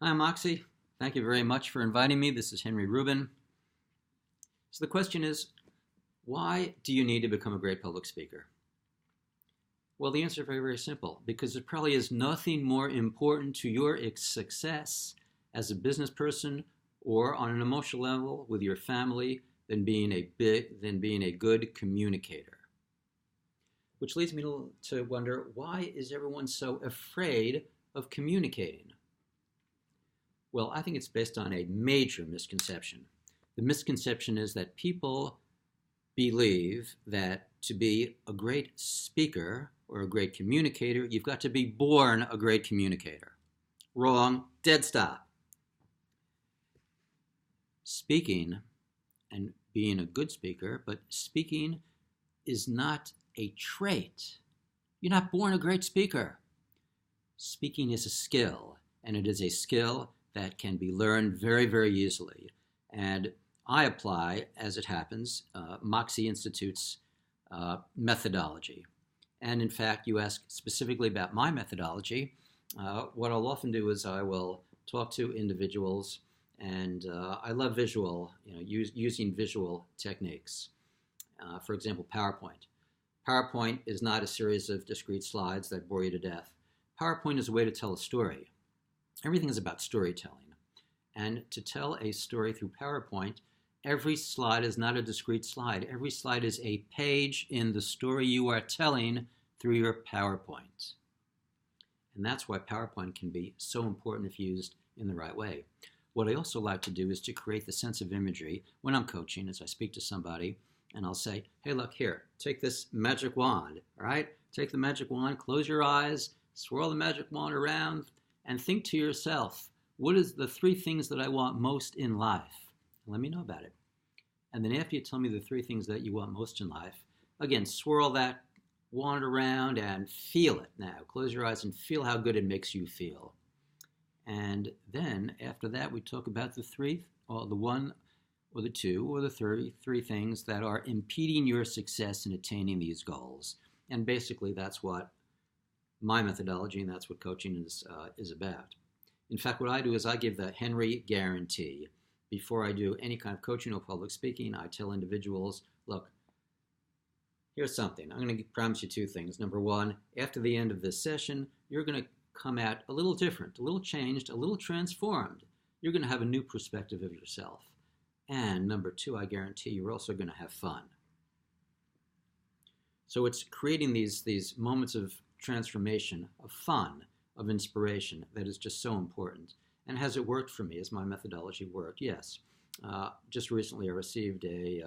Hi, Moxie. Thank you very much for inviting me. This is Henry Rubin. So the question is, why do you need to become a great public speaker? Well, the answer is very, very simple. Because there probably is nothing more important to your success as a business person or on an emotional level with your family than being a good communicator. Which leads me to wonder, why is everyone so afraid of communicating? Well, I think it's based on a major misconception. The misconception is that people believe that to be a great speaker or a great communicator, you've got to be born a great communicator. Wrong. Dead stop. Speaking and being a good speaker, but speaking is not a trait. You're not born a great speaker. Speaking is a skill, and it is a skill that can be learned very, very easily. And I apply, as it happens, Moxie Institute's methodology. And in fact, you ask specifically about my methodology. What I'll often do is I will talk to individuals, and I love using visual techniques. For example, PowerPoint. PowerPoint is not a series of discrete slides that bore you to death. PowerPoint is a way to tell a story. Everything is about storytelling. And to tell a story through PowerPoint, every slide is not a discrete slide. Every slide is a page in the story you are telling through your PowerPoint. And that's why PowerPoint can be so important if used in the right way. What I also like to do is to create the sense of imagery when I'm coaching, as I speak to somebody, and I'll say, hey, look here, take this magic wand, all right? Take the magic wand, close your eyes, swirl the magic wand around, and think to yourself, what is the three things that I want most in life? Let me know about it. And then after you tell me the three things that you want most in life, again, swirl that wand around and feel it now. Close your eyes and feel how good it makes you feel. And then after that, we talk about the three, or the one, or the two, or the three things that are impeding your success in attaining these goals. And basically, that's what my methodology, and that's what coaching is about. In fact, what I do is I give the Henry guarantee. Before I do any kind of coaching or public speaking, I tell individuals, look, here's something. I'm going to promise you two things. Number one, after the end of this session, you're going to come out a little different, a little changed, a little transformed. You're going to have a new perspective of yourself. And number two, I guarantee you're also going to have fun. So it's creating these moments of transformation, of fun, of inspiration that is just so important. And has it worked for me? Has my methodology worked? Yes. Just recently I received a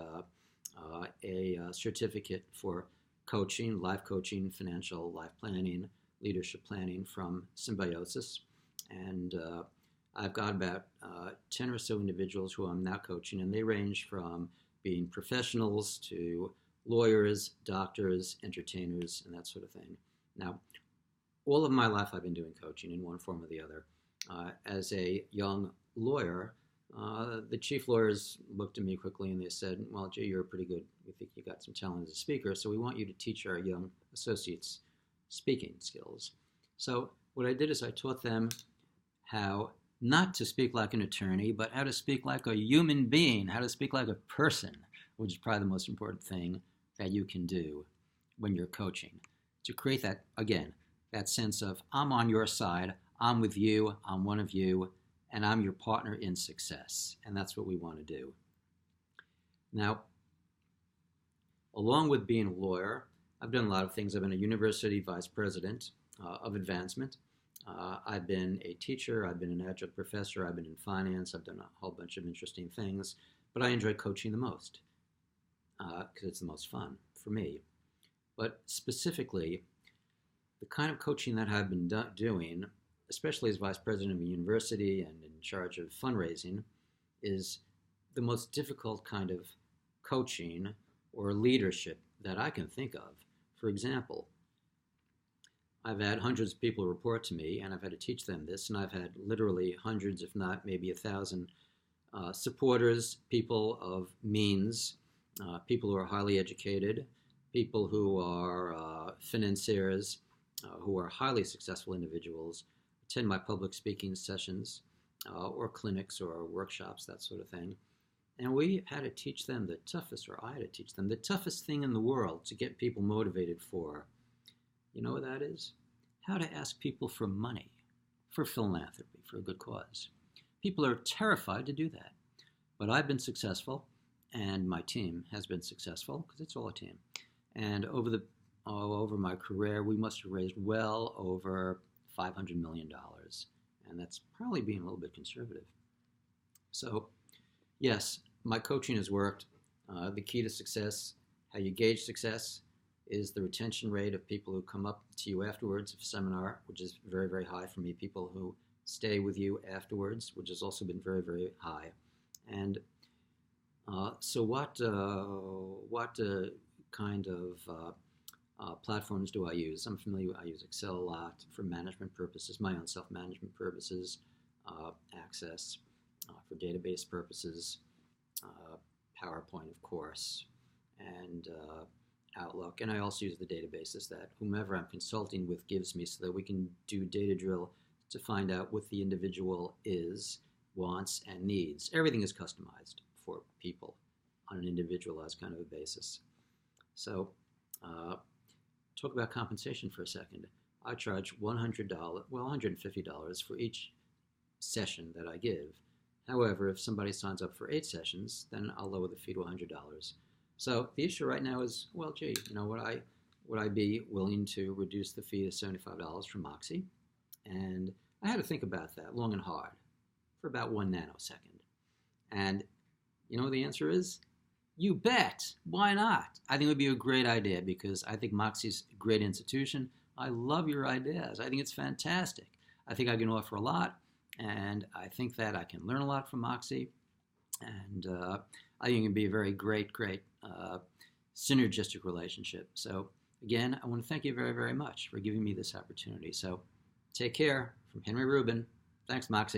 certificate for coaching, life coaching, financial life planning, leadership planning from Symbiosis. And I've got about 10 or so individuals who I'm now coaching, and they range from being professionals to lawyers, doctors, entertainers, and that sort of thing. Now, all of my life I've been doing coaching in one form or the other. As a young lawyer, the chief lawyers looked at me quickly and they said, well, gee, you're pretty good. We think you got some talent as a speaker, so we want you to teach our young associates speaking skills. So what I did is I taught them how not to speak like an attorney, but how to speak like a human being, how to speak like a person, which is probably the most important thing that you can do when you're coaching. To create that, again, that sense of I'm on your side, I'm with you, I'm one of you, and I'm your partner in success. And that's what we want to do. Now, along with being a lawyer, I've done a lot of things. I've been a university vice president of advancement. I've been a teacher, I've been an adjunct professor, I've been in finance, I've done a whole bunch of interesting things, but I enjoy coaching the most because it's the most fun for me. But specifically, the kind of coaching that I've been doing, especially as vice president of a university and in charge of fundraising, is the most difficult kind of coaching or leadership that I can think of. For example, I've had hundreds of people report to me, and I've had to teach them this, and I've had literally hundreds, if not maybe 1,000 supporters, people of means, people who are highly educated, people who are financiers, who are highly successful individuals, attend my public speaking sessions, or clinics or workshops, that sort of thing. And we had to teach them the toughest, or I had to teach them the toughest thing in the world to get people motivated for. You know what that is? How to ask people for money, for philanthropy, for a good cause. People are terrified to do that. But I've been successful, and my team has been successful, because it's all a team. And over my career, we must have raised well over $500 million. And that's probably being a little bit conservative. So, yes, my coaching has worked. The key to success, how you gauge success, is the retention rate of people who come up to you afterwards of a seminar, which is very, very high for me. People who stay with you afterwards, which has also been very, very high. And so what kind of platforms do I use? I'm familiar, I use Excel a lot for management purposes, my own self-management purposes, Access for database purposes, PowerPoint, of course, and Outlook. And I also use the databases that whomever I'm consulting with gives me so that we can do data drill to find out what the individual is, wants, and needs. Everything is customized for people on an individualized kind of a basis. So talk about compensation for a second. I charge $150 for each session that I give. However, if somebody signs up for 8 sessions, then I'll lower the fee to $100. So the issue right now is, well, gee, would I be willing to reduce the fee to $75 for Moxie? And I had to think about that long and hard for about 1 nanosecond. And you know what the answer is? You bet. Why not? I think it would be a great idea because I think Moxie's a great institution. I love your ideas. I think it's fantastic. I think I can offer a lot, and I think that I can learn a lot from Moxie. And I think it can be a very great synergistic relationship. So again, I want to thank you very, very much for giving me this opportunity. So take care. From Henry Rubin. Thanks, Moxie.